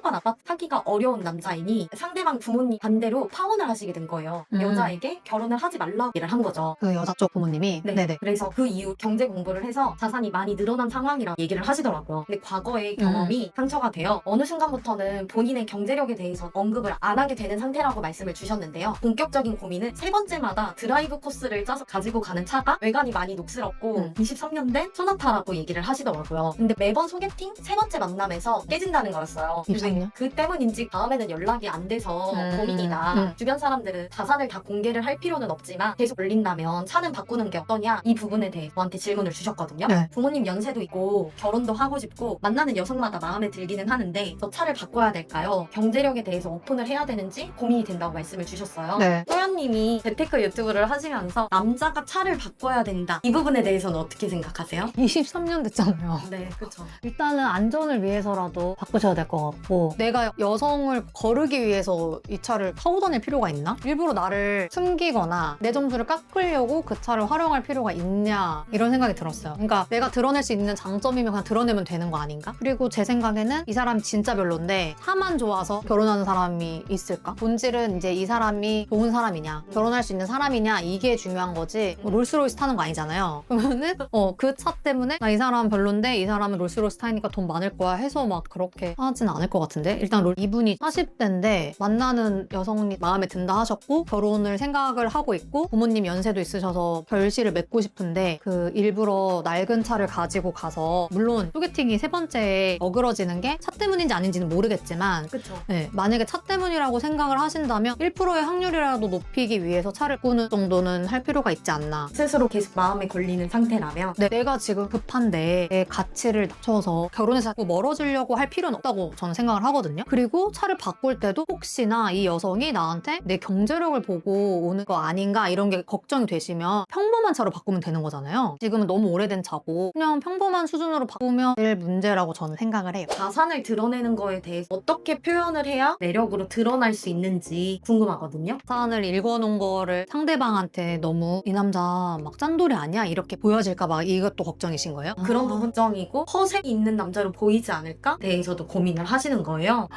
수도권 아파트 사기가 어려운 남자이니 상대방 부모님 반대로 파혼을 하시게 된 거예요. 여자에게 결혼을 하지 말라고 얘기를 한 거죠. 그 여자 쪽 부모님이? 네. 네네. 그래서 그 이후 경제 공부를 해서 자산이 많이 늘어난 상황이라 얘기를 하시더라고요. 근데 과거의 경험이 상처가 되어 어느 순간부터는 본인의 경제력에 대해서 언급을 안 하게 되는 상태라고 말씀을 주셨는데요. 본격적인 고민은 세 번째마다 드라이브 코스를 짜서 가지고 가는 차가 외관이 많이 녹슬었고 23년 된 소나타라고 얘기를 하시더라고요. 근데 매번 소개팅 세 번째 만남에서 깨진다는 거였어요. 23년? 그 때문인지 다음에는 연락이 안 돼서 고민이다. 주변 사람들은 자산을 다 공개를 할 필요는 없지만 계속 걸린다면 차는 바꾸는 게 어떠냐, 이 부분에 대해 저한테 질문을 주셨거든요. 네. 부모님 연세도 있고 결혼도 하고 싶고 만나는 여성마다 마음에 들기는 하는데 저 차를 바꿔야 될까요? 경제력에 대해서 오픈을 해야 되는지 고민이 된다고 말씀을 주셨어요. 네. 소연님이 재테크 유튜브를 하시면서 남자가 차를 바꿔야 된다, 이 부분에 대해서는 어떻게 생각하세요? 23년 됐잖아요. 네, 그쵸. 일단은 안전을 위해서라도 바꾸셔야 될 것 같고, 내가 여성을 거르기 위해서 이 차를 타고 다닐 필요가 있나? 일부러 나를 숨기거나 내 점수를 깎으려고 그 차를 활용할 필요가 있냐, 이런 생각이 들었어요. 그러니까 내가 드러낼 수 있는 장점이면 그냥 드러내면 되는 거 아닌가? 그리고 제 생각에는 이 사람이 진짜 별론데 차만 좋아서 결혼하는 사람이 있을까? 본질은 이제 이 사람이 좋은 사람이냐, 결혼할 수 있는 사람이냐, 이게 중요한 거지 뭐 롤스로이스 타는 거 아니잖아요. 그러면은 그 차 때문에 나 이 사람 별론데 이 사람은 롤스로이스 타니까 돈 많을 거야 해서 막 그렇게 하진 않을 것 같은데, 일단 이분이 40대인데 만나는 여성이 마음에 든다 하셨고 결혼을 생각을 하고 있고 부모님 연세도 있으셔서 결실을 맺고 싶은데 그 일부러 낡은 차를 가지고 가서, 물론 소개팅이 세 번째에 어그러지는 게 차 때문인지 아닌지는 모르겠지만 그쵸. 네, 만약에 차 때문이라고 생각을 하신다면 1%의 확률이라도 높이기 위해서 차를 꾸는 정도는 할 필요가 있지 않나. 스스로 계속 마음에 걸리는 상태라면 내가 지금 급한데 내 가치를 낮춰서 결혼해서 자꾸 멀어지려고 할 필요는 없다고 저는 생각을 하거든요. 그리고 차를 바꿀 때도 혹시나 이 여성이 나한테 내 경제력을 보고 오는 거 아닌가, 이런 게 걱정이 되시면 평범한 차로 바꾸면 되는 거잖아요. 지금은 너무 오래된 차고 그냥 평범한 수준으로 바꾸면 될 문제라고 저는 생각을 해요. 자산을 드러내는 거에 대해서 어떻게 표현을 해야 매력으로 드러날 수 있는지 궁금하거든요. 사안을 읽어놓은 거를 상대방한테 너무 이 남자 막 짠돌이 아니야? 이렇게 보여질까 봐 이것도 걱정이신 거예요? 그런 부분정이고 허색이 있는 남자로 보이지 않을까 대해서도 고민을 하시는 거예요.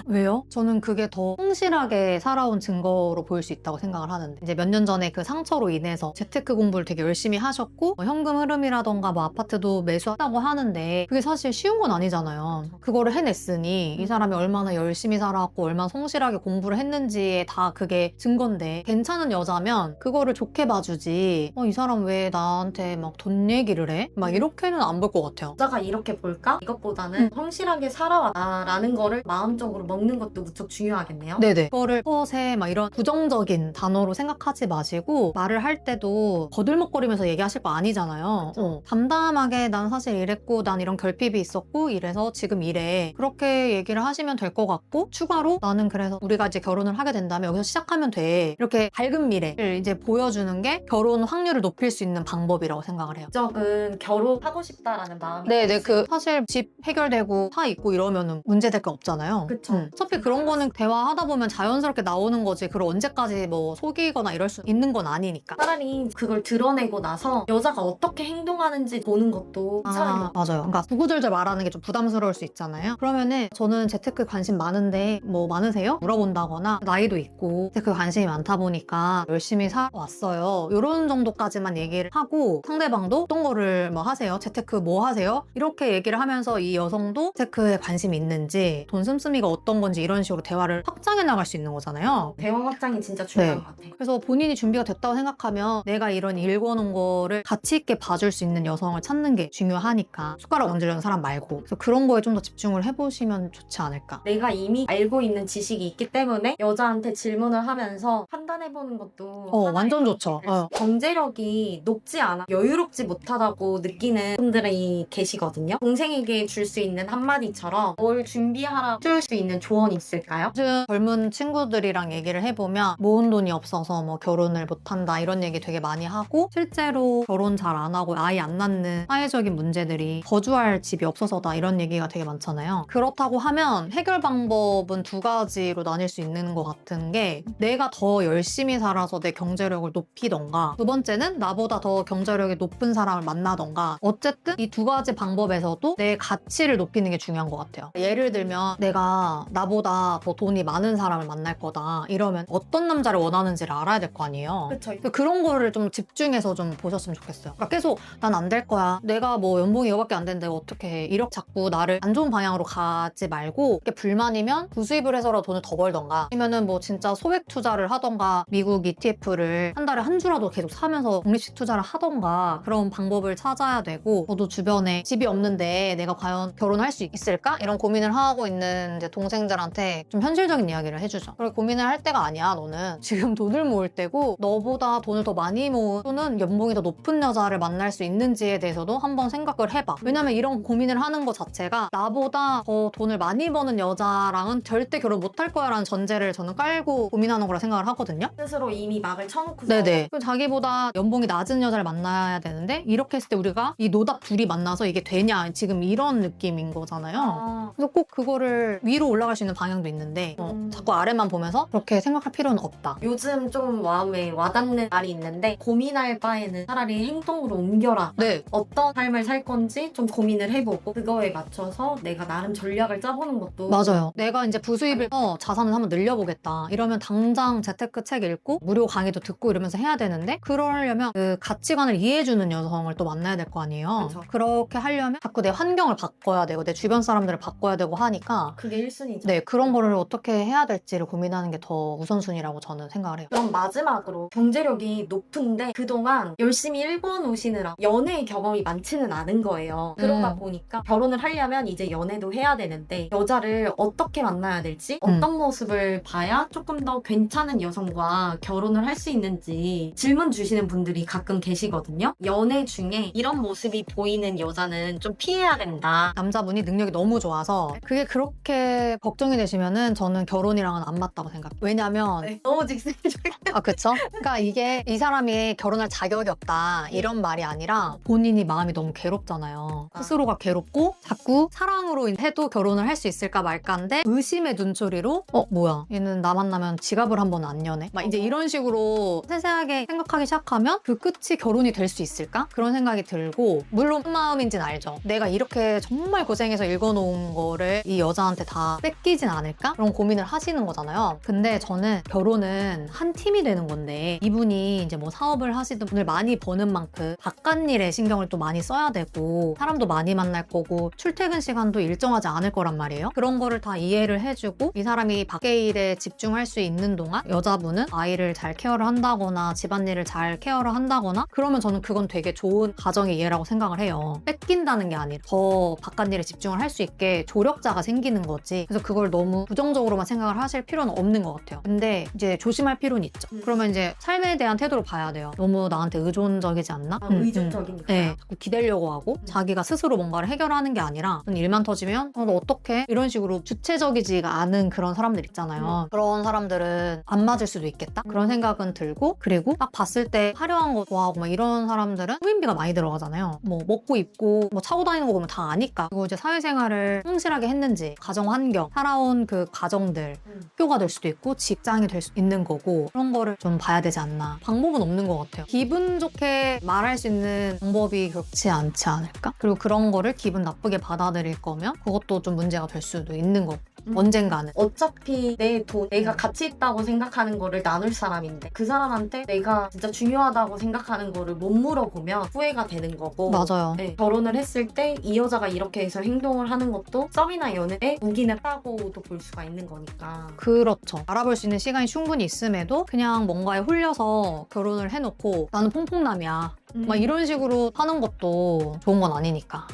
왜요? 저는 그게 더 성실하게 살아온 증거로 보일 수 있다고 생각을 하는데, 이제 몇 년 전에 그 상처로 인해서 재테크 공부를 되게 열심히 하셨고 뭐 현금 흐름이라던가 뭐 아파트도 매수했다고 하는데 그게 사실 쉬운 건 아니잖아요. 그거를 해냈으니 이 사람이 얼마나 열심히 살아왔고 얼마나 성실하게 공부를 했는지에 다 그게 증거인데, 괜찮은 여자면 그거를 좋게 봐주지 이 사람 왜 나한테 막 돈 얘기를 해? 막 이렇게는 안 볼 것 같아요. 여자가 이렇게 볼까? 이것보다는 성실하게 살아왔다라는 거를 마음적으로 먹는 것도 무척 중요하겠네요. 네네. 그거를 허세 막 이런 부정적인 단어로 생각하지 마시고, 말을 할 때도 거들먹거리면서 얘기하실 거 아니잖아요. 담담하게 난 사실 이랬고 난 이런 결핍이 있었고 이래서 지금 이래, 그렇게 얘기를 하시면 될 것 같고, 추가로 나는 그래서 우리가 이제 결혼을 하게 된다면 여기서 시작하면 돼, 이렇게 밝은 미래를 이제 보여주는 게 결혼 확률을 높일 수 있는 방법이라고 생각을 해요. 적은 결혼하고 싶다라는 마음이 네네. 사실 집 해결되고 차 있고 이러면은 문제될 게 없잖아요. 그쵸. 어차피 그런 거는 대화하다 보면 자연스럽게 나오는 거지, 그걸 언제까지 뭐 속이거나 이럴 수 있는 건 아니니까. 차라리 그걸 드러내고 나서 여자가 어떻게 행동하는지 보는 것도 차라리 맞아요. 그러니까 구구절절 말하는 게 좀 부담스러울 수 있잖아요. 그러면은 저는 재테크 관심 많은데 뭐 많으세요? 물어본다거나, 나이도 있고 재테크 관심이 많다 보니까 열심히 살아왔어요, 이런 정도까지만 얘기를 하고, 상대방도 어떤 거를 뭐 하세요? 재테크 뭐 하세요? 이렇게 얘기를 하면서 이 여성도 재테크에 관심이 있는지, 돈 씀씀이가 어떤 건지, 이런 식으로 대화를 확장해 나갈 수 있는 거잖아요. 대화 확장이 진짜 중요한 네. 것 같아요. 그래서 본인이 준비가 됐다고 생각하면 내가 이런 읽어놓은 거를 가치 있게 봐줄 수 있는 여성을 찾는 게 중요하니까, 숟가락 얹으려는 사람 말고. 그래서 그런 거에 좀 더 집중을 해보시면 좋지 않을까. 내가 이미 알고 있는 지식이 있기 때문에 여자한테 질문을 하면서 판단해보는 것도 완전 좋죠. 경제력이 높지 않아 여유롭지 못하다고 느끼는 분들이 계시거든요. 동생에게 줄 수 있는 한마디처럼 뭘 준비하라 줄 수 있는 조언이 있을까요? 요즘 젊은 친구들이랑 얘기를 해보면 모은 돈이 없어서 뭐 결혼을 못한다 이런 얘기 되게 많이 하고, 실제로 결혼 잘 안 하고 아이 안 낳는 사회적인 문제들이 거주할 집이 없어서다, 이런 얘기가 되게 많잖아요. 그렇다고 하면 해결 방법은 두 가지로 나뉠 수 있는 것 같은 게, 내가 더 열심히 살아서 내 경제력을 높이던가, 두 번째는 나보다 더 경제력이 높은 사람을 만나던가, 어쨌든 이 두 가지 방법에서도 내 가치를 높이는 게 중요한 것 같아요. 예를 들면 만나면 내가 나보다 더 돈이 많은 사람을 만날 거다 이러면 어떤 남자를 원하는지를 알아야 될 거 아니에요. 그쵸. 그런 거를 좀 집중해서 좀 보셨으면 좋겠어요. 그러니까 계속 난 안 될 거야. 내가 뭐 연봉이 이거밖에 안 되는데 어떻게 해. 이렇게 자꾸 나를 안 좋은 방향으로 가지 말고 이게 불만이면 부수입을 해서라도 돈을 더 벌던가 아니면은 뭐 진짜 소액 투자를 하던가 미국 ETF를 한 달에 한 주라도 계속 사면서 독립식 투자를 하던가 그런 방법을 찾아야 되고 저도 주변에 집이 없는데 내가 과연 결혼할 수 있을까? 이런 고민을 하고 있는 이제 동생들한테 좀 현실적인 이야기를 해주죠. 그래 고민을 할 때가 아니야 너는. 지금 돈을 모을 때고 너보다 돈을 더 많이 모은 또는 연봉이 더 높은 여자를 만날 수 있는지에 대해서도 한번 생각을 해봐. 왜냐면 이런 고민을 하는 것 자체가 나보다 더 돈을 많이 버는 여자랑은 절대 결혼 못 할 거야 라는 전제를 저는 깔고 고민하는 거라 생각을 하거든요. 스스로 이미 막을 쳐놓고서 네네. 자기보다 연봉이 낮은 여자를 만나야 되는데 이렇게 했을 때 우리가 이 노답 둘이 만나서 이게 되냐 지금 이런 느낌인 거잖아요. 그래서 꼭 그거를 위로 올라갈 수 있는 방향도 있는데 자꾸 아래만 보면서 그렇게 생각할 필요는 없다. 요즘 좀 마음에 와닿는 말이 있는데 고민할 바에는 차라리 행동으로 옮겨라. 네. 어떤 삶을 살 건지 좀 고민을 해보고 그거에 맞춰서 내가 나름 전략을 짜보는 것도 맞아요. 내가 이제 부수입을 해서 자산을 한번 늘려보겠다. 이러면 당장 재테크 책 읽고 무료 강의도 듣고 이러면서 해야 되는데 그러려면 그 가치관을 이해해주는 여성을 또 만나야 될 거 아니에요. 그쵸. 그렇게 하려면 자꾸 내 환경을 바꿔야 되고 내 주변 사람들을 바꿔야 되고 하니까 그게 1순위죠. 네, 그런 거를 어떻게 해야 될지를 고민하는 게 더 우선순위라고 저는 생각을 해요. 그럼 마지막으로 경제력이 높은데 그동안 열심히 일궈 놓으시느라 연애 경험이 많지는 않은 거예요. 그러다 보니까 결혼을 하려면 이제 연애도 해야 되는데 여자를 어떻게 만나야 될지 어떤 모습을 봐야 조금 더 괜찮은 여성과 결혼을 할 수 있는지 질문 주시는 분들이 가끔 계시거든요. 연애 중에 이런 모습이 보이는 여자는 좀 피해야 된다. 남자분이 능력이 너무 좋아서 그게 그렇게 걱정이 되시면은 저는 결혼이랑은 안 맞다고 생각해요. 왜냐면 너무 직설적이야. 아 그쵸? 그러니까 이게 이 사람이 결혼할 자격이 없다 이런 말이 아니라 본인이 마음이 너무 괴롭잖아요. 스스로가 괴롭고 자꾸 사랑으로 해도 결혼을 할 수 있을까 말까인데 의심의 눈초리로 뭐야 얘는 나 만나면 지갑을 한 번 안 여네 막 이제 이런 식으로 세세하게 생각하기 시작하면 그 끝이 결혼이 될 수 있을까? 그런 생각이 들고 물론 무슨 마음인지는 알죠. 내가 이렇게 정말 고생해서 읽어놓은 거를 이 여자한테 다 뺏기진 않을까? 그런 고민을 하시는 거잖아요. 근데 저는 결혼은 한 팀이 되는 건데 이분이 이제 뭐 사업을 하시든 돈을 많이 버는 만큼 바깥일에 신경을 또 많이 써야 되고 사람도 많이 만날 거고 출퇴근 시간도 일정하지 않을 거란 말이에요. 그런 거를 다 이해를 해주고 이 사람이 밖의 일에 집중할 수 있는 동안 여자분은 아이를 잘 케어를 한다거나 집안일을 잘 케어를 한다거나 그러면 저는 그건 되게 좋은 가정의 이해라고 생각을 해요. 뺏긴다는 게 아니라 더 바깥일에 집중을 할 수 있게 조력자가 생기는 거지. 그래서 그걸 너무 부정적으로만 생각을 하실 필요는 없는 것 같아요. 근데 이제 조심할 필요는 있죠. 그러면 이제 삶에 대한 태도를 봐야 돼요. 너무 나한테 의존적이지 않나? 의존적이니까. 네, 자꾸 기대려고 하고 자기가 스스로 뭔가를 해결하는 게 아니라 일만 터지면 너 어떡해? 이런 식으로 주체적이지가 않은 그런 사람들 있잖아요. 그런 사람들은 안 맞을 수도 있겠다? 그런 생각은 들고 그리고 딱 봤을 때 화려한 거 좋아하고 막 이런 사람들은 후임비가 많이 들어가잖아요. 뭐 먹고 입고 뭐 차고 다니는 거 보면 다 아니까. 그리고 이제 사회생활을 성실하게 했는지 가정 환경, 살아온 그 가정들 학교가 될 수도 있고 직장이 될 수 있는 거고 그런 거를 좀 봐야 되지 않나. 방법은 없는 것 같아요. 기분 좋게 말할 수 있는 방법이 그렇지 않지 않을까? 그리고 그런 거를 기분 나쁘게 받아들일 거면 그것도 좀 문제가 될 수도 있는 거고 언젠가는. 어차피 내 돈, 내가 가치 있다고 생각하는 거를 나눌 사람인데 그 사람한테 내가 진짜 중요하다고 생각하는 거를 못 물어보면 후회가 되는 거고. 맞아요. 네, 결혼을 했을 때 이 여자가 이렇게 해서 행동을 하는 것도 썸이나 연애에 우기는 하고도 볼 수가 있는 거니까. 그렇죠. 알아볼 수 있는 시간이 충분히 있음에도 그냥 뭔가에 홀려서 결혼을 해놓고 나는 퐁퐁남이야 막 이런 식으로 하는 것도 좋은 건 아니니까.